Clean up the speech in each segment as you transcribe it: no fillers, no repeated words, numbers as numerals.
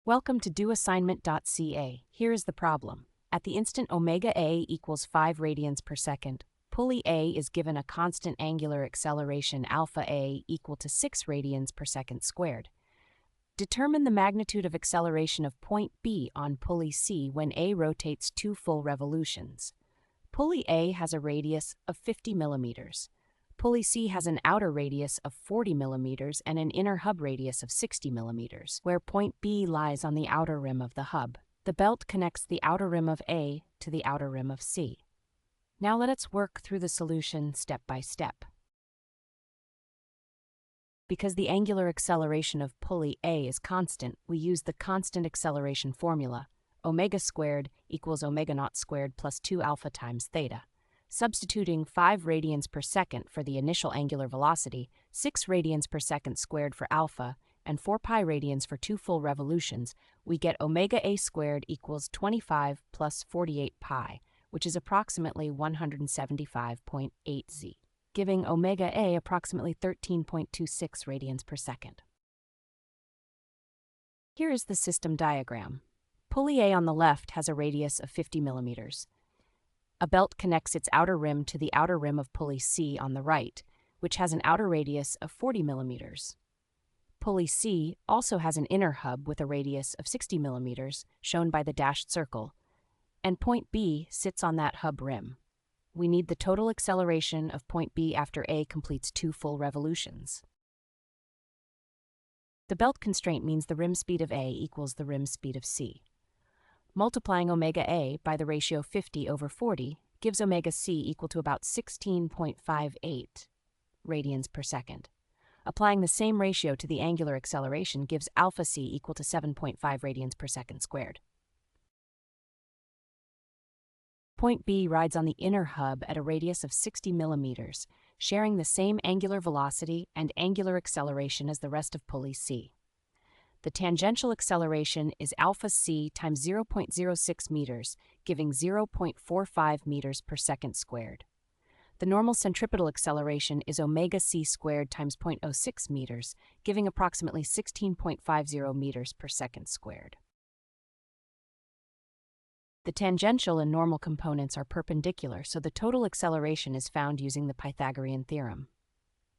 Welcome to doassignment-ca. Here is the problem. At the instant omega A equals 5 radians per second, Pulley A is given a constant angular acceleration alpha A equal to 6 radians per second squared. Determine the magnitude of acceleration of point B on Pulley C when A rotates 2 full revolutions. Pulley A has a radius of 50 millimeters. Pulley C has an outer radius of 40 millimeters and an inner hub radius of 60 millimeters, where point B lies on the outer rim of the hub. The belt connects the outer rim of A to the outer rim of C. Now let us work through the solution step by step. Because the angular acceleration of Pulley A is constant, we use the constant acceleration formula. Omega squared equals omega naught squared plus 2 alpha times theta. Substituting 5 radians per second for the initial angular velocity, 6 radians per second squared for alpha, and 4 pi radians for 2 full revolutions, we get omega A squared equals 25 plus 48 pi, which is approximately 175.8 z, giving omega A approximately 13.26 radians per second. Here is the system diagram. Pulley A on the left has a radius of 50 millimeters. A belt connects its outer rim to the outer rim of Pulley C on the right, which has an outer radius of 40 millimeters. Pulley C also has an inner hub with a radius of 60 millimeters, shown by the dashed circle, and point B sits on that hub rim. We need the total acceleration of point B after A completes 2 full revolutions. The belt constraint means the rim speed of A equals the rim speed of C. Multiplying omega A by the ratio 50 over 40 gives omega C equal to about 16.58 radians per second. Applying the same ratio to the angular acceleration gives alpha C equal to 7.5 radians per second squared. Point B rides on the inner hub at a radius of 60 millimeters, sharing the same angular velocity and angular acceleration as the rest of Pulley C. The tangential acceleration is alpha C times 0.06 meters, giving 0.45 meters per second squared. The normal centripetal acceleration is omega C squared times 0.06 meters, giving approximately 16.50 meters per second squared. The tangential and normal components are perpendicular, so the total acceleration is found using the Pythagorean theorem.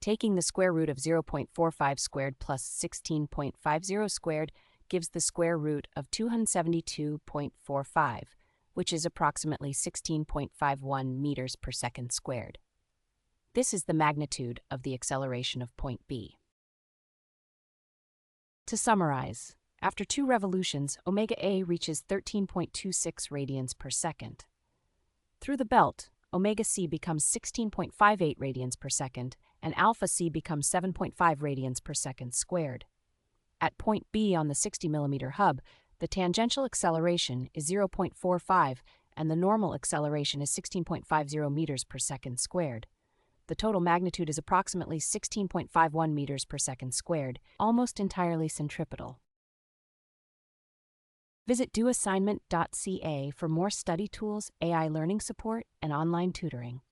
Taking the square root of 0.45 squared plus 16.50 squared gives the square root of 272.45, which is approximately 16.51 meters per second squared. This is the magnitude of the acceleration of point B. To summarize, after 2 revolutions, omega A reaches 13.26 radians per second. Through the belt, omega C becomes 16.58 radians per second, and alpha C becomes 7.5 radians per second squared. At point B on the 60 millimeter hub, the tangential acceleration is 0.45 and the normal acceleration is 16.50 meters per second squared. The total magnitude is approximately 16.51 meters per second squared, almost entirely centripetal. Visit doassignment.ca for more study tools, AI learning support, and online tutoring.